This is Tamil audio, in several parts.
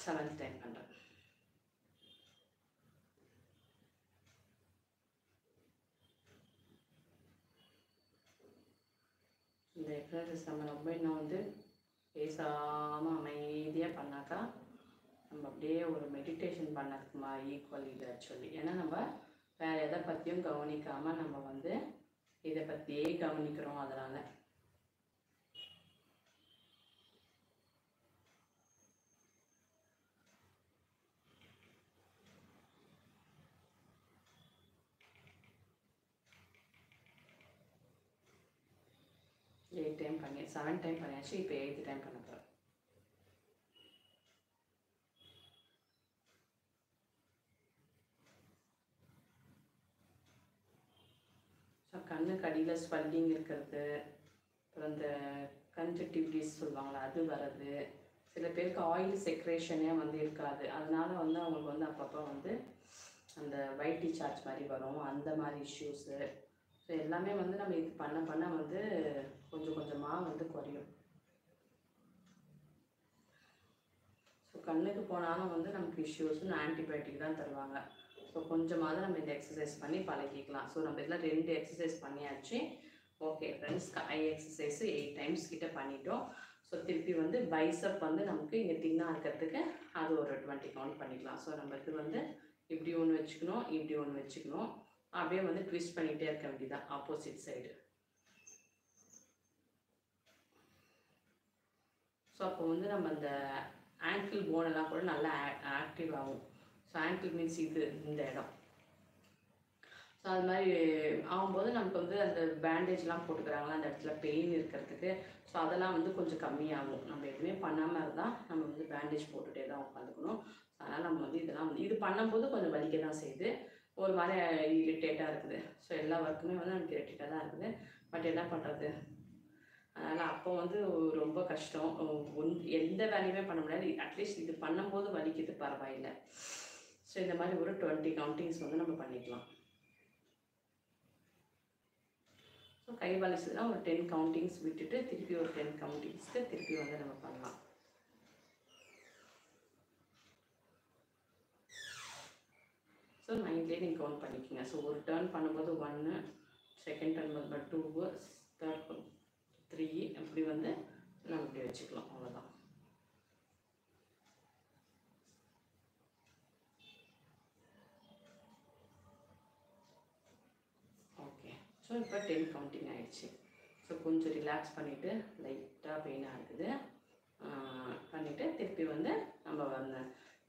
7th டைம் பண்ணுறேன். இந்த எக்ஸசைஸ் நம்ம ரொம்ப இன்னும் வந்து பேசாமல் அமைதியாக பண்ணாக்கா நம்ம அப்படியே ஒரு மெடிடேஷன் பண்ணதுக்குமா ஈக்குவல் இது ஆக்சுவலி. ஏன்னா நம்ம வேறு எதை பற்றியும் கவனிக்காமல் நம்ம வந்து இதை பற்றியே கவனிக்கிறோம். அதனால் எயிட் டைம் பண்ணி 7 டைம் பண்ணியாச்சு. இப்போ 8th டைம் பண்ண போகிறேன். ஸோ கண்ணுக்கு அடியில் ஸ்வெல்லிங் இருக்கிறது, அப்புறம் இந்த கன்ஜக்டிவிட்டிஸ் சொல்லுவாங்களா அது வர்றது, சில பேருக்கு ஆயில் செக்ரேஷனே வந்து இருக்காது. அதனால வந்து அவங்களுக்கு வந்து அப்பப்போ வந்து அந்த ஒயிட் டிஸ்சார்ஜ் மாதிரி வரும், அந்த மாதிரி இஷ்யூஸு. ஸோ எல்லாமே வந்து நம்ம இது பண்ண பண்ண வந்து கொஞ்சம் கொஞ்சமாக வந்து குறையும். ஸோ கண்ணுக்கு போனாலும் வந்து நமக்கு இஷ்யூஸ்னு ஆன்டிபயோட்டிக் தான் தருவாங்க. ஸோ கொஞ்சமாவது நம்ம இந்த எக்ஸசைஸ் பண்ணி பழகிக்கலாம். ஸோ நம்ம இதில் 2 எக்ஸசைஸ் பண்ணியாச்சு. ஓகே ஃப்ரெண்ட்ஸ், ஐ எக்ஸசைஸு 8 டைம்ஸ் கிட்ட பண்ணிட்டோம். ஸோ திருப்பி வந்து பைசப் வந்து நமக்கு இங்கே தின்னாக இருக்கிறதுக்கு அது ஒரு 20 கவுண்ட் பண்ணிக்கலாம். ஸோ நம்மளுக்கு வந்து இப்படி ஒன்று வச்சுக்கணும், இப்படி ஒன்று வச்சுக்கணும், அப்படியே வந்து ட்விஸ்ட் பண்ணிகிட்டே இருக்க வேண்டியதான் ஆப்போசிட் சைடு. ஸோ அப்போ வந்து நம்ம அந்த ஆங்கிள் போனெல்லாம் கூட நல்லா ஆக்டிவ் ஆகும். ஸோ ஆங்கிள் மீன்ஸ் இது இந்த இடம். ஸோ அது மாதிரி ஆகும்போது நமக்கு வந்து அந்த பேண்டேஜ்லாம் போட்டுக்கிறாங்களா அந்த இடத்துல பெயின் இருக்கிறதுக்கு, ஸோ அதெல்லாம் வந்து கொஞ்சம் கம்மியாகும். நம்ம எதுவுமே பண்ணாமல் இருந்தால் நம்ம வந்து பேண்டேஜ் போட்டுகிட்டே தான் உட்காந்துக்கணும். அதனால் நம்ம வந்து இதெல்லாம் வந்து இது பண்ணும்போது கொஞ்சம் வலிக்க தான் செய்யுது, ஒரு மாதிரி இரிட்டேட்டாக இருக்குது. ஸோ எல்லா ஒர்க்குமே வந்து நமக்கு இரிட்டேட்டாக தான் இருக்குது. பட் என்ன பண்ணுறது, அதனால் அப்போ வந்து ரொம்ப கஷ்டம். எந்த வேலையுமே பண்ண முடியாது. அட்லீஸ்ட் இது பண்ணும்போது வலிக்குது பரவாயில்லை. ஸோ இந்த மாதிரி ஒரு 20 கவுண்டிங்ஸ் வந்து நம்ம பண்ணிக்கலாம். ஸோ கை வலிச்சதுன்னா ஒரு 10 கவுண்டிங்ஸ் விட்டுட்டு திருப்பி ஒரு 10 கவுண்டிங்ஸ்க்கு திருப்பி வந்து நம்ம பண்ணலாம். ஸோ மைண்ட்லேயே நீங்கள் கவுண்ட் பண்ணிக்கோங்க. ஸோ ஒரு டர்ன் பண்ணும்போது 1, செகண்ட் டர்ன் பண்ணும்போது 2, தேர்ட் 3, அப்படி வந்து நம்ம இப்படி வச்சுக்கலாம். அவ்வளோதான். ஓகே, ஸோ இப்போ 10 கவுண்டிங் ஆகிடுச்சு. ஸோ கொஞ்சம் ரிலாக்ஸ் பண்ணிவிட்டு லைட்டாக பெயினாக இருக்குது பண்ணிவிட்டு திருப்பி வந்து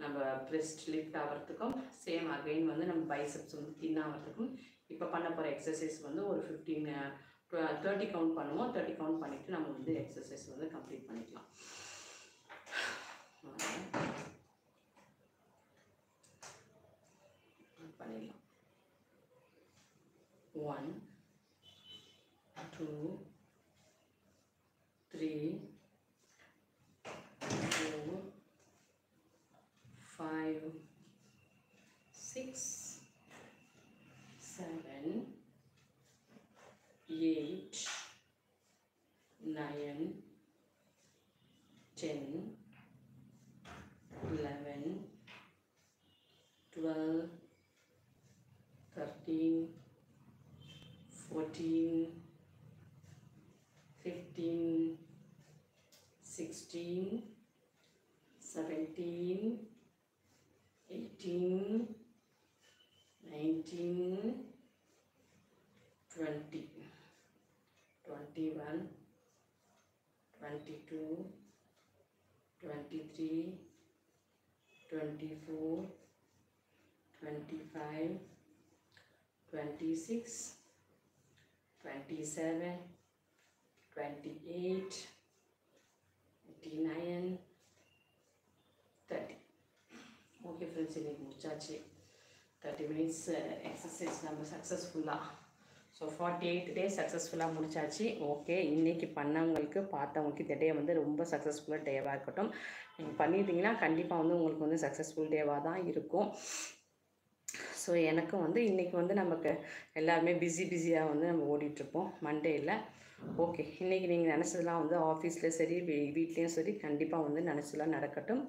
நம்ம ப்ரெஸ்ட் லிஃப்ட் ஆகிறதுக்கும் சேம் அகைன் வந்து நம்ம பைசப்ஸ் வந்து தின் ஆகிறதுக்கும் இப்போ பண்ண போகிற எக்ஸசைஸ் வந்து ஒரு 30 கவுண்ட் பண்ணுவோம். 30 கவுண்ட் பண்ணிவிட்டு நம்ம வந்து எக்ஸசைஸ் வந்து கம்ப்ளீட் பண்ணிக்கலாம். பண்ணிடலாம். 1, 2, 3, 4, 5, 6, 7, 8, 9, 10, 11, 12, 13, 14, 15, 16, 17, 18, 19, 20, 21, 22, 23, 24, 25, 26, 27, 28, 29, 30. ஓகே ஃப்ரெண்ட்ஸ், இன்றைக்கி முடிச்சாச்சு. 30 மினிட்ஸ் எக்ஸசைஸ் நம்ம சக்ஸஸ்ஃபுல்லாக. ஸோ 48 டேஸ் சக்ஸஸ்ஃபுல்லாக முடிச்சாச்சு. ஓகே, இன்றைக்கி பண்ணவங்களுக்கு பார்த்தவங்களுக்கு இந்த டே வந்து ரொம்ப சக்ஸஸ்ஃபுல்லாக டேவாக இருக்கட்டும். நீங்கள் பண்ணிட்டீங்கன்னா கண்டிப்பாக வந்து உங்களுக்கு வந்து சக்ஸஸ்ஃபுல் டேவாக தான் இருக்கும். ஸோ எனக்கும் வந்து இன்றைக்கி வந்து நமக்கு எல்லாருமே பிஸியாக வந்து நம்ம ஓடிட்டுருப்போம் மண்டேயில். ஓகே, இன்றைக்கி நீங்கள் நினச்சதெல்லாம் வந்து ஆஃபீஸில் சரி வீட்லேயும் சரி கண்டிப்பாக வந்து நினச்சதெல்லாம் நடக்கட்டும்.